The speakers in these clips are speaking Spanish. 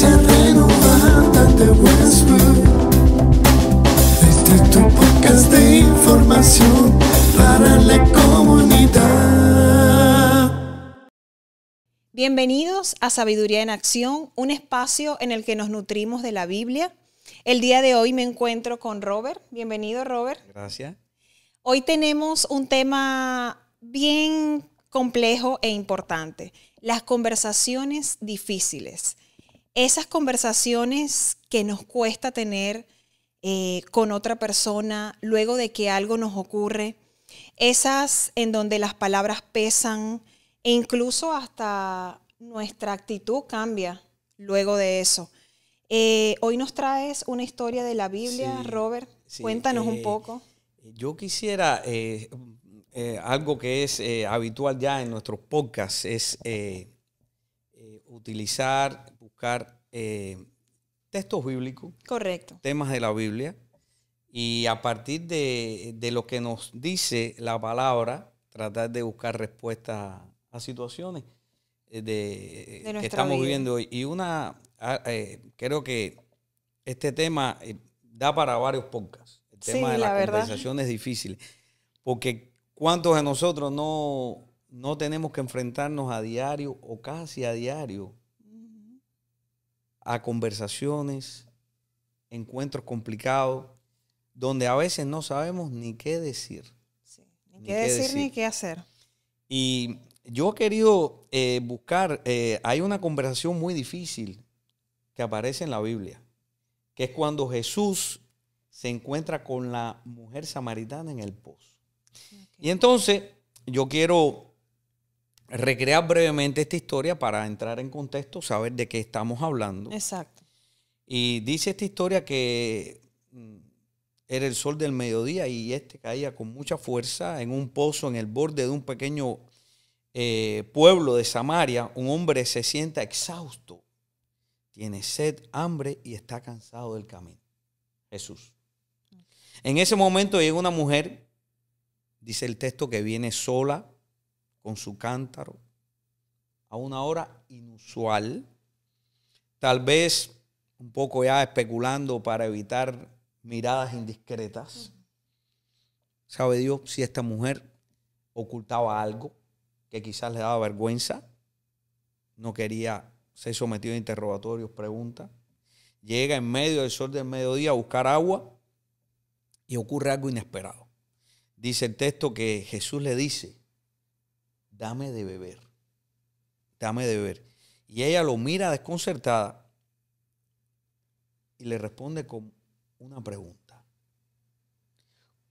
Iglesia Renovada de Westwood. Este es tu podcast de información para la comunidad. Bienvenidos a Sabiduría en Acción, un espacio en el que nos nutrimos de la Biblia. El día de hoy me encuentro con Robert. Bienvenido, Robert. Gracias. Hoy tenemos un tema bien complejo e importante: las conversaciones difíciles. Esas conversaciones que nos cuesta tener con otra persona luego de que algo nos ocurre. Esas en donde las palabras pesan e incluso hasta nuestra actitud cambia luego de eso. Hoy nos traes una historia de la Biblia, sí, Robert. Sí, cuéntanos un poco. Yo quisiera, algo que es habitual ya en nuestros podcasts, es buscar textos bíblicos. Correcto. Temas de la Biblia. Y a partir de lo que nos dice la palabra, tratar de buscar respuestas a situaciones que estamos viviendo hoy. Y creo que este tema da para varios podcasts. El tema de las conversaciones difíciles. Porque ¿cuántos de nosotros no tenemos que enfrentarnos a diario o casi a diario a conversaciones, encuentros complicados, donde a veces no sabemos ni qué decir? Sí, ni qué decir ni qué hacer. Y yo he querido buscar, hay una conversación muy difícil que aparece en la Biblia, que es cuando Jesús se encuentra con la mujer samaritana en el pozo. Okay. Y entonces yo quiero recrear brevemente esta historia para entrar en contexto, saber de qué estamos hablando. Exacto. Y dice esta historia que era el sol del mediodía y caía con mucha fuerza en un pozo en el borde de un pequeño pueblo de Samaria. Un hombre se sienta exhausto, tiene sed, hambre y está cansado del camino. Jesús. En ese momento llega una mujer, dice el texto, que viene sola con su cántaro a una hora inusual, tal vez un poco ya especulando para evitar miradas indiscretas. ¿Sabe Dios si esta mujer ocultaba algo que quizás le daba vergüenza? No quería ser sometido a interrogatorios, preguntas. Llega en medio del sol del mediodía a buscar agua y ocurre algo inesperado. Dice el texto que Jesús le dice: dame de beber, dame de beber. Y ella lo mira desconcertada y le responde con una pregunta: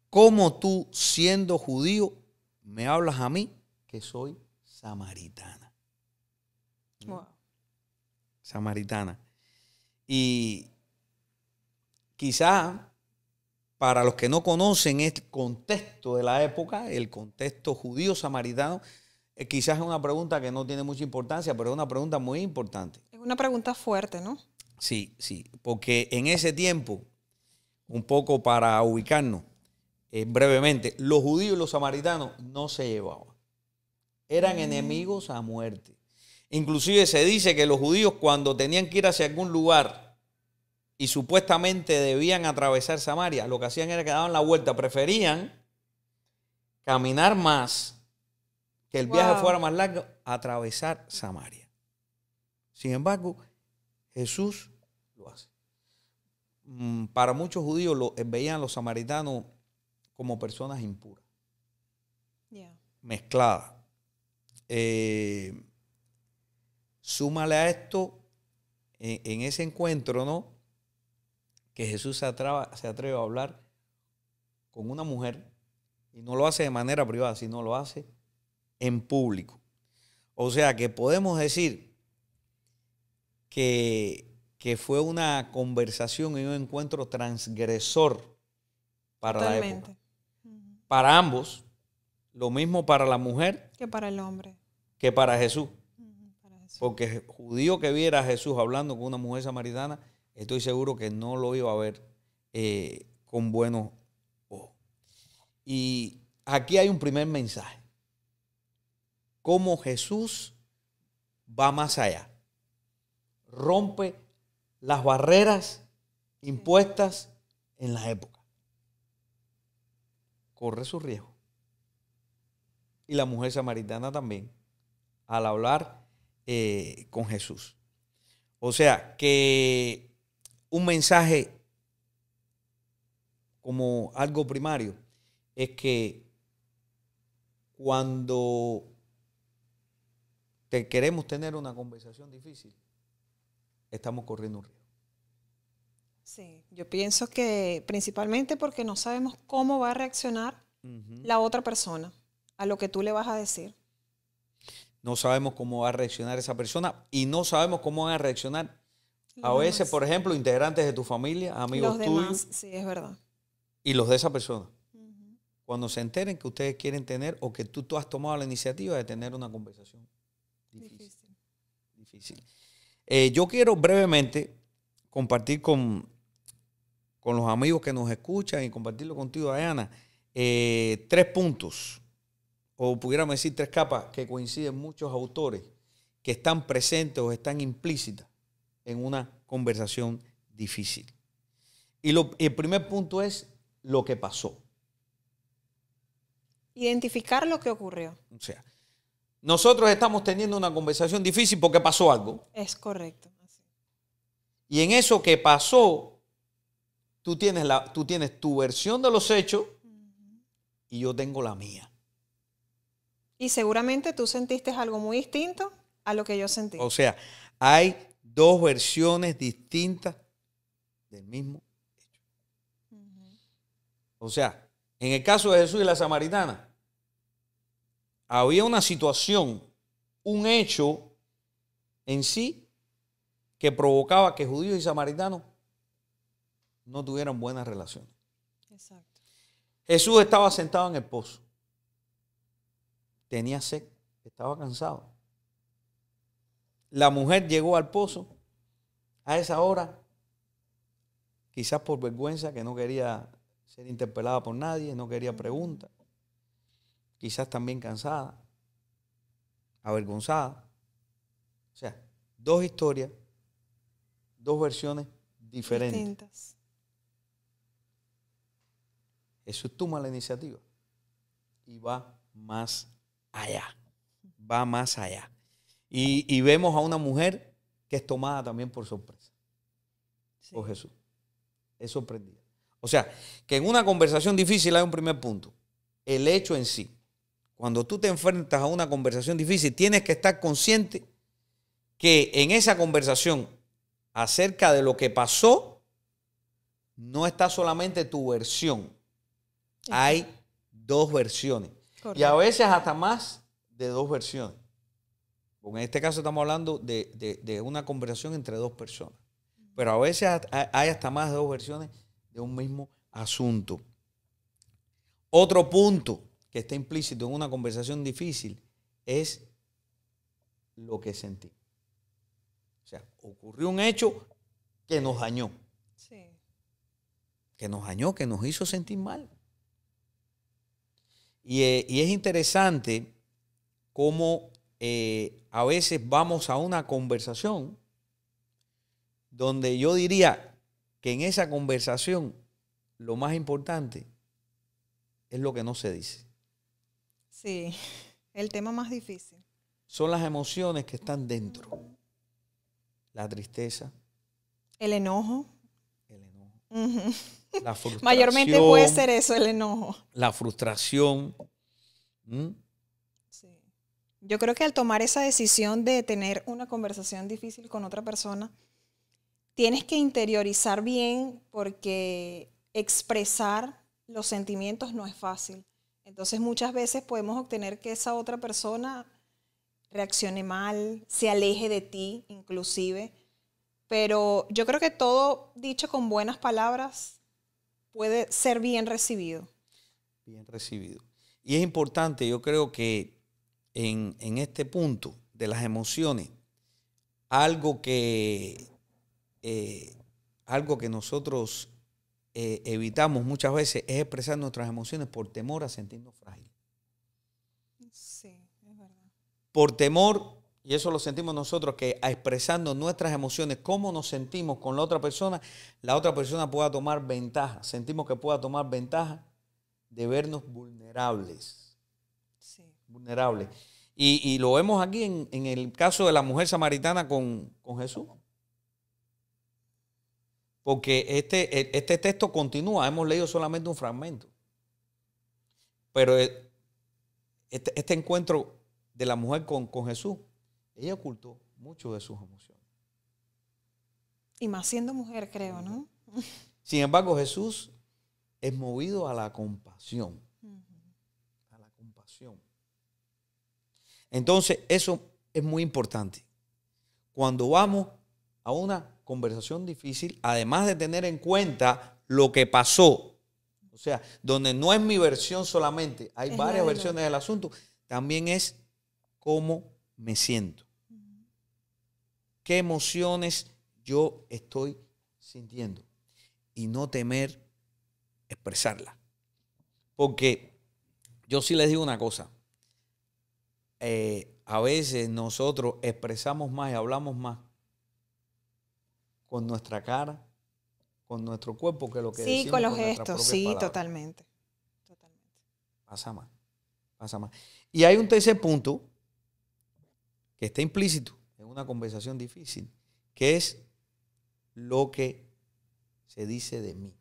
¿cómo tú, siendo judío, me hablas a mí que soy samaritana? Wow. Samaritana. Y quizá para los que no conocen el contexto de la época, el contexto judío-samaritano, quizás es una pregunta que no tiene mucha importancia, pero es una pregunta muy importante. Es una pregunta fuerte, ¿no? Sí, porque en ese tiempo, un poco para ubicarnos brevemente, los judíos y los samaritanos no se llevaban. Eran enemigos a muerte. Inclusive se dice que los judíos, cuando tenían que ir hacia algún lugar y supuestamente debían atravesar Samaria, lo que hacían era que daban la vuelta. Preferían caminar más, que el viaje fuera más largo, atravesar Samaria. Sin embargo, Jesús lo hace. Para muchos judíos veían a los samaritanos como personas impuras, mezcladas. Súmale a esto, en ese encuentro, ¿no?, que Jesús se atreve a hablar con una mujer, y no lo hace de manera privada, sino lo hace en público. O sea que podemos decir que fue una conversación y un encuentro transgresor para la época. Para ambos, lo mismo para la mujer que para el hombre, que para Jesús. Porque el judío que viera a Jesús hablando con una mujer samaritana, estoy seguro que no lo iba a ver con buenos ojos. Y aquí hay un primer mensaje: cómo Jesús va más allá, rompe las barreras impuestas en la época. Corre su riesgo. Y la mujer samaritana también, al hablar con Jesús. O sea, que un mensaje como algo primario es que cuando queremos tener una conversación difícil, estamos corriendo un riesgo. Sí, yo pienso que principalmente porque no sabemos cómo va a reaccionar la otra persona a lo que tú le vas a decir. No sabemos cómo va a reaccionar esa persona y no sabemos cómo van a reaccionar a veces, por ejemplo, integrantes de tu familia, amigos tuyos. Sí, es verdad. Y los de esa persona. Cuando se enteren que ustedes quieren tener o que tú has tomado la iniciativa de tener una conversación difícil. Yo quiero brevemente compartir con los amigos que nos escuchan y compartirlo contigo, Diana, 3 puntos, o pudiéramos decir 3 capas que coinciden muchos autores que están presentes o están implícitas en una conversación difícil. Y el primer punto es lo que pasó. Identificar lo que ocurrió. O sea, nosotros estamos teniendo una conversación difícil porque pasó algo. Es correcto. Así. Y en eso que pasó, tú tienes tu versión de los hechos y yo tengo la mía. Y seguramente tú sentiste algo muy distinto a lo que yo sentí. O sea, hay 2 versiones distintas del mismo hecho. O sea, en el caso de Jesús y la samaritana, había una situación, un hecho en sí que provocaba que judíos y samaritanos no tuvieran buenas relaciones. Exacto. Jesús estaba sentado en el pozo. Tenía sed, estaba cansado. La mujer llegó al pozo a esa hora, quizás por vergüenza, que no quería ser interpelada por nadie, no quería preguntas. Quizás también cansada, avergonzada. O sea, 2 historias, 2 versiones diferentes. Distintas. Jesús toma la iniciativa y va más allá. Va más allá. Y vemos a una mujer que es tomada también por sorpresa. Sí. Por Jesús. Es sorprendida. O sea, que en una conversación difícil hay un primer punto. El hecho en sí. Cuando tú te enfrentas a una conversación difícil, tienes que estar consciente que en esa conversación acerca de lo que pasó, no está solamente tu versión. Hay 2 versiones. Correcto. Y a veces hasta más de 2 versiones. Porque en este caso estamos hablando de una conversación entre 2 personas. Pero a veces hay hasta más de 2 versiones de un mismo asunto. Otro punto que está implícito en una conversación difícil es lo que sentí. O sea, ocurrió un hecho que nos dañó. Sí. Que nos dañó, que nos hizo sentir mal. Y es interesante cómo a veces vamos a una conversación donde yo diría que en esa conversación lo más importante es lo que no se dice. Sí, el tema más difícil. Son las emociones que están dentro. La tristeza. El enojo. La frustración. Mayormente puede ser eso, el enojo. La frustración. Sí. Yo creo que al tomar esa decisión de tener una conversación difícil con otra persona, tienes que interiorizar bien porque expresar los sentimientos no es fácil. Entonces muchas veces podemos obtener que esa otra persona reaccione mal, se aleje de ti inclusive. Pero yo creo que todo dicho con buenas palabras puede ser bien recibido. Bien recibido. Y es importante, yo creo que en este punto de las emociones, algo que nosotros evitamos muchas veces es expresar nuestras emociones por temor a sentirnos frágiles. Sí, es verdad. Por temor y eso lo sentimos nosotros, que expresando nuestras emociones, cómo nos sentimos con la otra persona pueda tomar ventaja. Sentimos que pueda tomar ventaja de vernos vulnerables. Sí. Vulnerables. Y lo vemos aquí en el caso de la mujer samaritana con Jesús. Porque este texto continúa, hemos leído solamente un fragmento. Pero este encuentro de la mujer con Jesús, ella ocultó mucho de sus emociones. Y más siendo mujer, creo, ¿no? Sin embargo, Jesús es movido a la compasión. A la compasión. Entonces, eso es muy importante. Cuando vamos a una conversación difícil, además de tener en cuenta lo que pasó, o sea, donde no es mi versión solamente, hay Es varias la del versiones del asunto, también es cómo me siento. ¿Qué emociones yo estoy sintiendo? Y no temer expresarla. Porque yo sí les digo una cosa. A veces nosotros expresamos más y hablamos más con nuestra cara, con nuestro cuerpo, que lo que Sí, decimos con los con nuestras gestos, propias sí, palabras. totalmente. Pasa más, pasa más. Y hay un tercer punto que está implícito en una conversación difícil, que es lo que se dice de mí.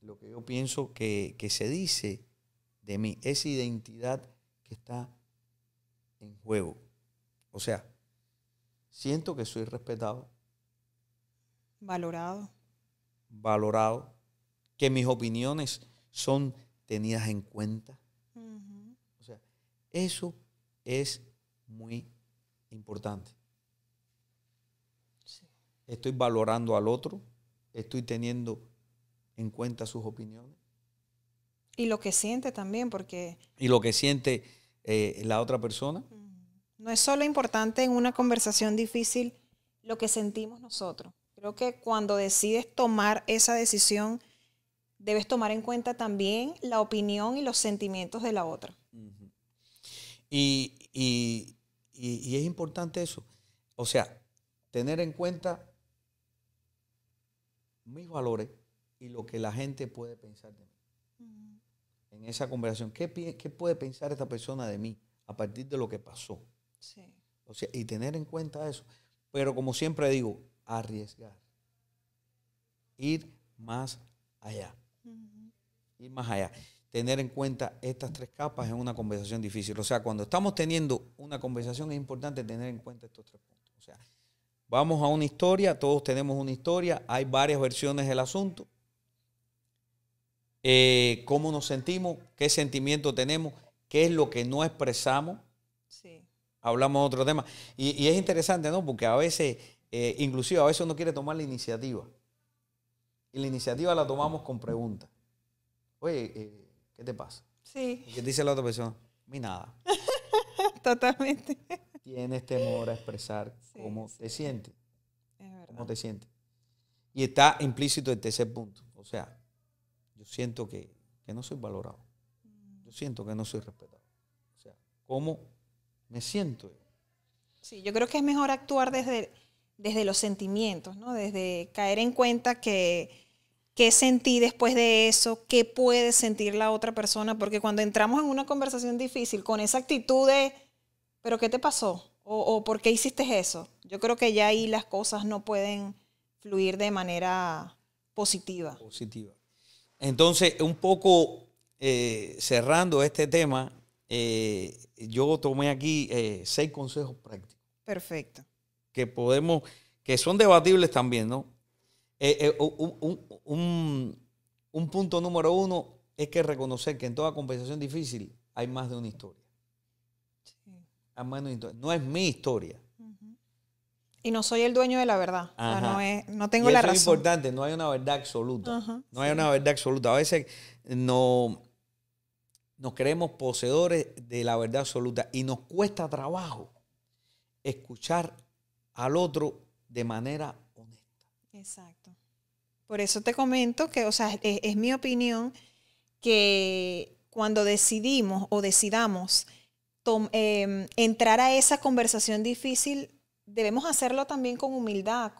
Lo que yo pienso que se dice de mí, esa identidad que está en juego. O sea, siento que soy respetado, valorado, que mis opiniones son tenidas en cuenta. O sea, eso es muy importante. Sí. Estoy valorando al otro, estoy teniendo en cuenta sus opiniones. Y lo que siente también, porque Y lo que siente la otra persona. no es solo importante en una conversación difícil lo que sentimos nosotros. Creo que cuando decides tomar esa decisión, debes tomar en cuenta también la opinión y los sentimientos de la otra. Y es importante eso. O sea, tener en cuenta mis valores y lo que la gente puede pensar de mí. En esa conversación, ¿qué puede pensar esta persona de mí a partir de lo que pasó? Sí. O sea, y tener en cuenta eso. Pero como siempre digo, arriesgar. Ir más allá. Ir más allá. Tener en cuenta estas tres capas en una conversación difícil. O sea, cuando estamos teniendo una conversación es importante tener en cuenta estos tres puntos. O sea, vamos a una historia, todos tenemos una historia, hay varias versiones del asunto. Cómo nos sentimos, qué sentimiento tenemos, qué es lo que no expresamos. Sí. Hablamos de otro tema. Y es interesante, ¿no? Porque a veces, inclusive a veces uno quiere tomar la iniciativa. Y la iniciativa la tomamos con preguntas. Oye, ¿qué te pasa? Sí. ¿Y qué dice la otra persona? A mí nada. Totalmente. Tienes temor a expresar Sí, cómo sí. te sientes. Es verdad. ¿Cómo te sientes? Y está implícito el tercer punto. O sea, yo siento que no soy valorado. Yo siento que no soy respetado. O sea, ¿cómo me siento? Sí, yo creo que es mejor actuar desde los sentimientos, ¿no? Desde caer en cuenta qué sentí después de eso, qué puede sentir la otra persona, porque cuando entramos en una conversación difícil con esa actitud de, ¿pero qué te pasó? O ¿por qué hiciste eso? Yo creo que ya ahí las cosas no pueden fluir de manera positiva. Positiva. Entonces, un poco cerrando este tema, yo tomé aquí 6 consejos prácticos Perfecto. que son debatibles también, ¿no? Un punto número 1 es que reconocer que en toda conversación difícil hay más de una historia. Sí. Hay más de una historia. No es mi historia. Y no soy el dueño de la verdad. Ajá. O sea, no tengo Y la eso es razón. importante, no hay una verdad absoluta. Ajá, No hay sí. una verdad absoluta. A veces nos creemos poseedores de la verdad absoluta y nos cuesta trabajo escuchar al otro de manera honesta. Exacto. Por eso te comento que, o sea, es mi opinión que cuando decidimos o decidamos entrar a esa conversación difícil, debemos hacerlo también con humildad,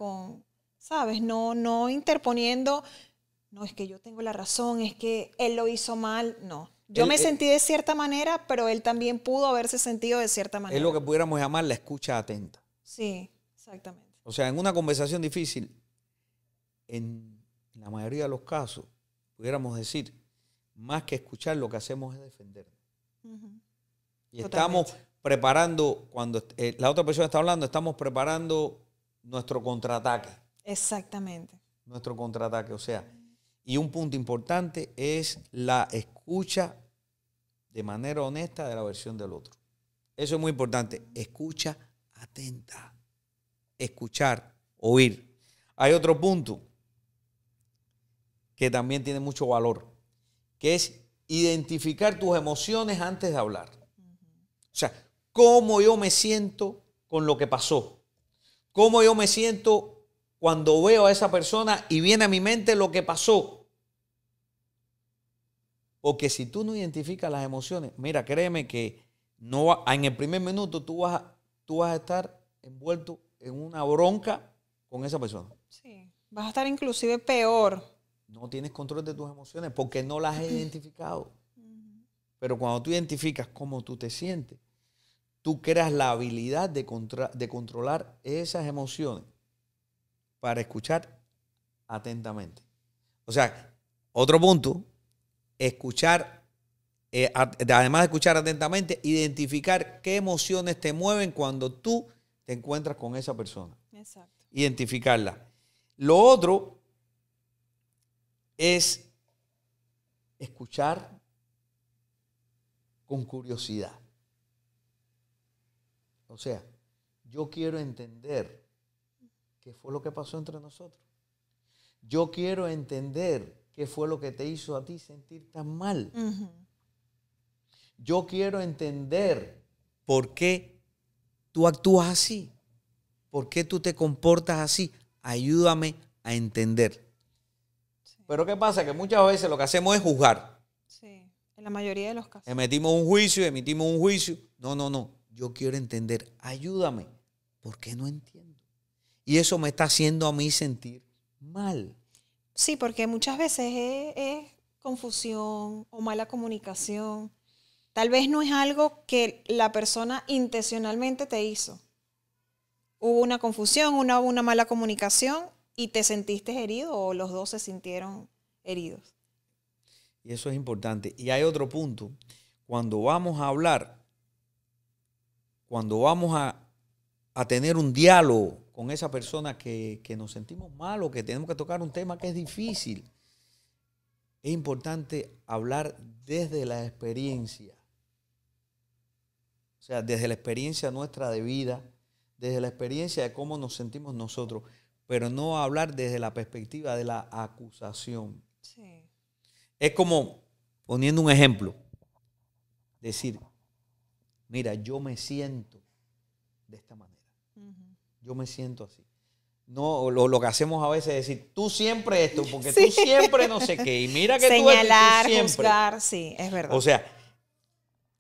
¿sabes? No interponiendo, no, es que yo tengo la razón, es que él lo hizo mal, no. Yo me sentí de cierta manera, pero él también pudo haberse sentido de cierta manera. Es lo que pudiéramos llamar la escucha atenta. Sí, exactamente. O sea, en una conversación difícil, en la mayoría de los casos, pudiéramos decir, más que escuchar, lo que hacemos es defendernos. Y estamos preparando, cuando la otra persona está hablando, estamos preparando nuestro contraataque. Exactamente. Nuestro contraataque, o sea, y un punto importante es la escucha de manera honesta de la versión del otro. Eso es muy importante. Escucha atenta. Escuchar, oír. Hay otro punto que también tiene mucho valor, que es identificar tus emociones antes de hablar. O sea, cómo yo me siento con lo que pasó. Cómo yo me siento cuando veo a esa persona y viene a mi mente lo que pasó. Porque si tú no identificas las emociones, mira, créeme que en el primer minuto tú vas a estar envuelto en una bronca con esa persona. Sí, vas a estar inclusive peor. No tienes control de tus emociones porque no las has identificado. Pero cuando tú identificas cómo tú te sientes, tú creas la habilidad de controlar esas emociones para escuchar atentamente. O sea, otro punto, escuchar, además de escuchar atentamente, identificar qué emociones te mueven cuando tú te encuentras con esa persona. Exacto. Identificarla. Lo otro es escuchar con curiosidad. O sea, yo quiero entender qué fue lo que pasó entre nosotros. Yo quiero entender qué fue lo que te hizo a ti sentir tan mal. Yo quiero entender por qué tú actúas así. ¿Por qué tú te comportas así? Ayúdame a entender. Sí. Pero ¿qué pasa? Que muchas veces lo que hacemos es juzgar. Sí, en la mayoría de los casos. Emitimos un juicio. No. Yo quiero entender. Ayúdame. ¿Por qué no entiendo? Y eso me está haciendo a mí sentir mal. Sí, porque muchas veces es confusión o mala comunicación. Tal vez no es algo que la persona intencionalmente te hizo. Hubo una confusión, una mala comunicación y te sentiste herido o los dos se sintieron heridos. Y eso es importante. Y hay otro punto. Cuando vamos a hablar, cuando vamos a tener un diálogo con esa persona que nos sentimos mal o que tenemos que tocar un tema que es difícil, es importante hablar desde la experiencia. O sea, desde la experiencia nuestra de vida, desde la experiencia de cómo nos sentimos nosotros, pero no hablar desde la perspectiva de la acusación. Sí. Es como, poniendo un ejemplo, decir, mira, yo me siento de esta manera. Yo me siento así. No, lo que hacemos a veces es decir, tú siempre esto, porque tú siempre no sé qué. Y mira que señalar, tú siempre. Juzgar, sí, es verdad. O sea,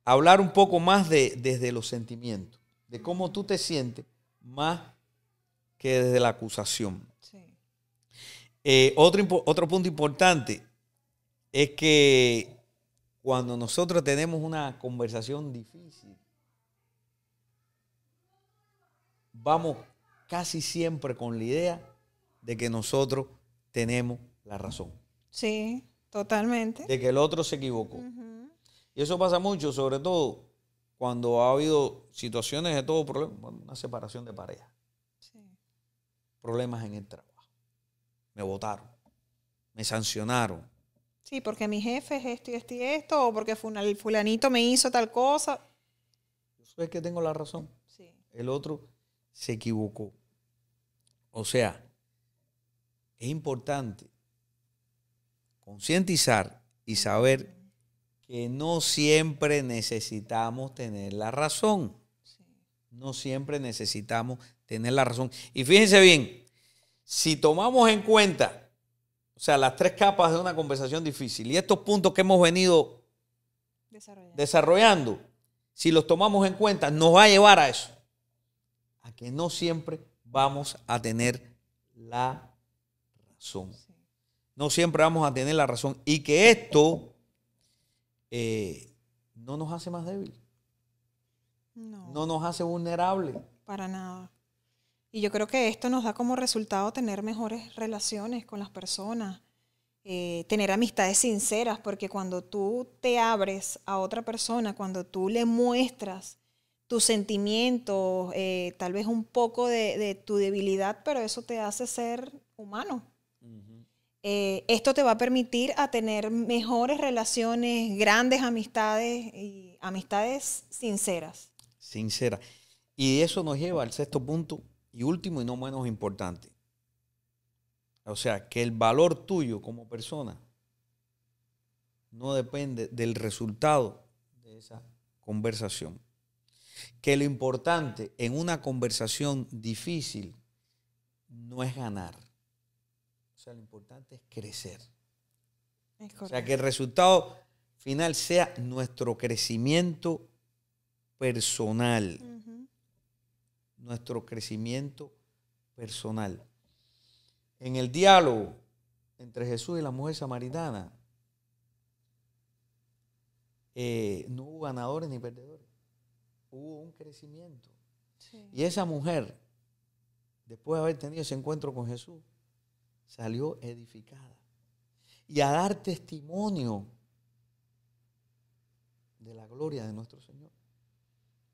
hablar un poco más desde los sentimientos, de cómo tú te sientes, más que desde la acusación. Sí. Otro punto importante es que cuando nosotros tenemos una conversación difícil, vamos casi siempre con la idea de que nosotros tenemos la razón. Sí, totalmente. De que el otro se equivocó. Y eso pasa mucho, sobre todo cuando ha habido situaciones de todo problema, una separación de pareja. Sí. Problemas en el trabajo. Me botaron. Me sancionaron. Sí, porque mi jefe es esto y esto, o porque el fulanito me hizo tal cosa. Yo soy el que tengo la razón. Sí. El otro se equivocó. O sea, es importante concientizar y saber que no siempre necesitamos tener la razón. Sí. No siempre necesitamos tener la razón. Y fíjense bien, si tomamos en cuenta, o sea, las 3 capas de una conversación difícil y estos puntos que hemos venido desarrollando, si los tomamos en cuenta, nos va a llevar a eso, a que no siempre vamos a tener la razón. No siempre vamos a tener la razón y que esto no nos hace más débiles. No nos hace vulnerables. Para nada. Y yo creo que esto nos da como resultado tener mejores relaciones con las personas, tener amistades sinceras, porque cuando tú te abres a otra persona, cuando tú le muestras tus sentimientos, tal vez un poco de tu debilidad, pero eso te hace ser humano. Esto te va a permitir a tener mejores relaciones, grandes amistades y amistades sinceras. Sincera. Y eso nos lleva al sexto punto y último y no menos importante. O sea, que el valor tuyo como persona no depende del resultado de esa conversación. Que lo importante en una conversación difícil no es ganar. O sea, lo importante es crecer. O sea, que el resultado final sea nuestro crecimiento personal. Nuestro crecimiento personal. En el diálogo entre Jesús y la mujer samaritana, no hubo ganadores ni perdedores. Hubo un crecimiento. Sí. Y esa mujer, después de haber tenido ese encuentro con Jesús, salió edificada. Y a dar testimonio de la gloria de nuestro Señor.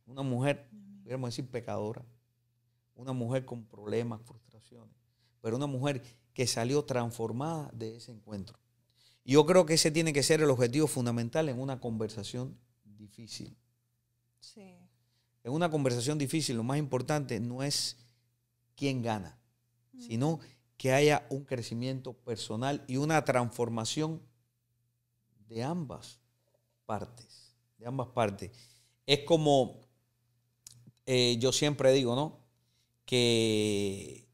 Una mujer, podríamos decir, pecadora. Una mujer con problemas, frustraciones. Pero una mujer que salió transformada de ese encuentro. Y yo creo que ese tiene que ser el objetivo fundamental en una conversación difícil. Sí. En una conversación difícil lo más importante no es quién gana, sino que haya un crecimiento personal y una transformación de ambas partes. De ambas partes. Es como yo siempre digo, ¿no? Que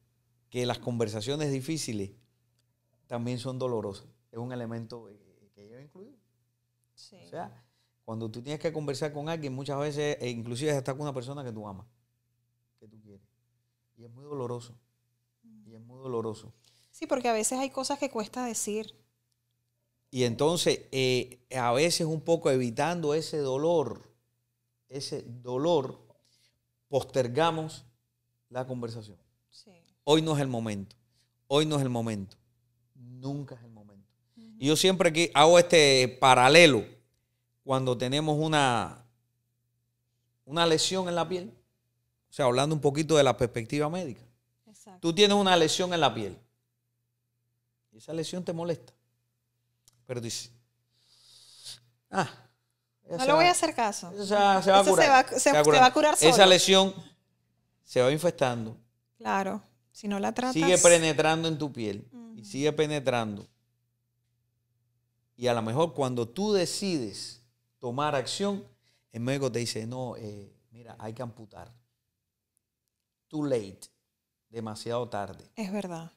las conversaciones difíciles también son dolorosas. Es un elemento que yo he incluido. Sí. O sea, cuando tú tienes que conversar con alguien, muchas veces, inclusive hasta con una persona que tú amas, que tú quieres. Y es muy doloroso. Y es muy doloroso. Sí, porque a veces hay cosas que cuesta decir. Y entonces, a veces un poco evitando ese dolor, postergamos la conversación. Sí. Hoy no es el momento. Hoy no es el momento. Nunca es el momento. Y yo siempre que hago este paralelo cuando tenemos una lesión en la piel. O sea, hablando un poquito de la perspectiva médica. Exacto. Tú tienes una lesión en la piel. Y esa lesión te molesta. Pero dices, no le voy a hacer caso. Eso se va a curar. Se va a curar solo. Esa lesión se va infestando. Claro. Si no la tratas. Sigue penetrando en tu piel. Y sigue penetrando. Y a lo mejor cuando tú decides tomar acción, el médico te dice, no, mira, hay que amputar. Too late. Demasiado tarde. Es verdad.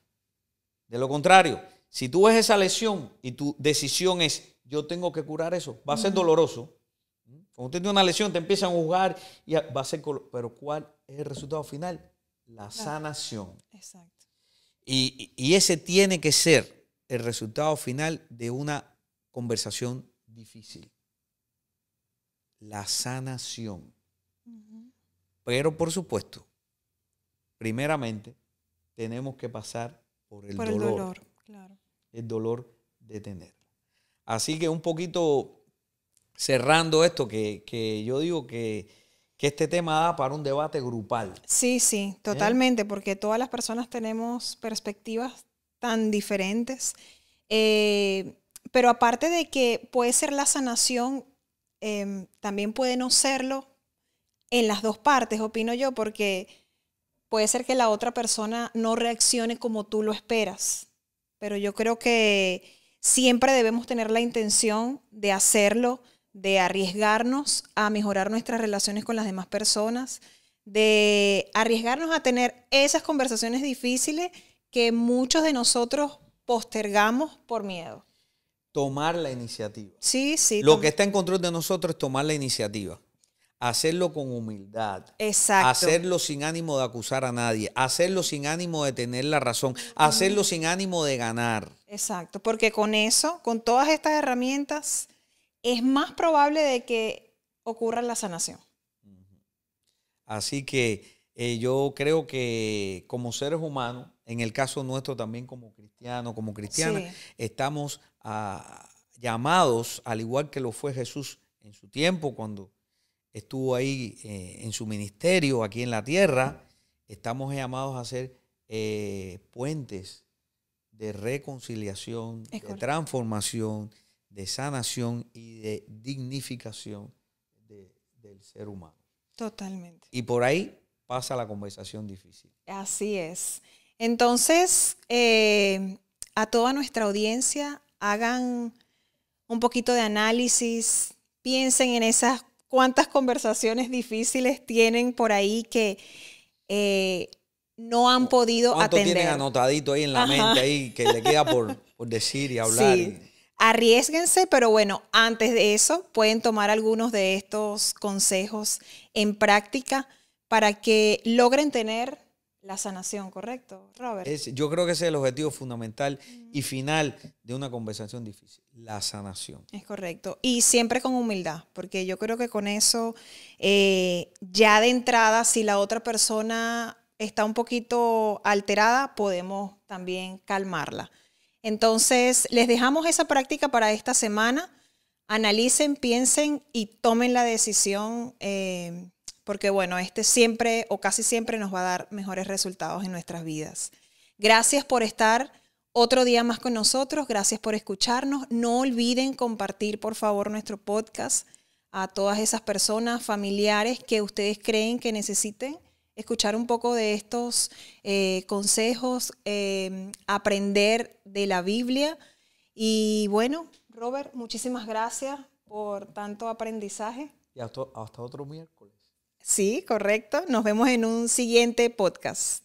De lo contrario, si tú ves esa lesión y tu decisión es, yo tengo que curar eso, va a ser doloroso. Cuando usted tiene una lesión, te empiezan a juzgar y va a ser... Pero ¿cuál es el resultado final? La sanación. Exacto. Y ese tiene que ser el resultado final de una conversación difícil. La sanación. Pero, por supuesto, primeramente, tenemos que pasar por el dolor. Claro. El dolor de tenerla. Así que un poquito cerrando esto, que yo digo que este tema da para un debate grupal. Sí, totalmente, porque todas las personas tenemos perspectivas tan diferentes. Pero aparte de que puede ser la sanación, también puede no serlo en las dos partes, opino yo, porque puede ser que la otra persona no reaccione como tú lo esperas. Pero yo creo que siempre debemos tener la intención de hacerlo, de arriesgarnos a mejorar nuestras relaciones con las demás personas, de arriesgarnos a tener esas conversaciones difíciles que muchos de nosotros postergamos por miedo. Tomar la iniciativa. Sí. Lo que está en control de nosotros es tomar la iniciativa. hacerlo con humildad, Exacto. hacerlo sin ánimo de acusar a nadie, hacerlo sin ánimo de tener la razón, hacerlo sin ánimo de ganar. Exacto, porque con eso, con todas estas herramientas, es más probable de que ocurra la sanación. Así que yo creo que como seres humanos, en el caso nuestro también como cristianos, como cristianas, Sí. estamos llamados, al igual que lo fue Jesús en su tiempo, cuando estuvo ahí en su ministerio aquí en la tierra, estamos llamados a ser puentes de reconciliación, Es de correcto. transformación, de sanación y de dignificación del ser humano. Totalmente. Y por ahí pasa la conversación difícil. Así es. Entonces, a toda nuestra audiencia, hagan un poquito de análisis, piensen en esas cuántas conversaciones difíciles tienen por ahí que no han podido ¿Cuánto atender. tienen anotadito ahí en la mente ahí que le queda por decir y hablar? Sí. Arriésguense, pero bueno, antes de eso pueden tomar algunos de estos consejos en práctica para que logren tener la sanación, ¿correcto, Robert? Yo creo que ese es el objetivo fundamental y final de una conversación difícil, la sanación. Es correcto. Y siempre con humildad, porque yo creo que con eso, ya de entrada, si la otra persona está un poquito alterada, podemos también calmarla. Entonces, les dejamos esa práctica para esta semana. Analicen, piensen y tomen la decisión, porque bueno, siempre o casi siempre nos va a dar mejores resultados en nuestras vidas. Gracias por estar otro día más con nosotros. Gracias por escucharnos. No olviden compartir, por favor, nuestro podcast a todas esas personas, familiares que ustedes creen que necesiten escuchar un poco de estos consejos, aprender de la Biblia. Y bueno, Robert, muchísimas gracias por tanto aprendizaje. Y hasta otro miércoles. Sí, correcto. Nos vemos en un siguiente podcast.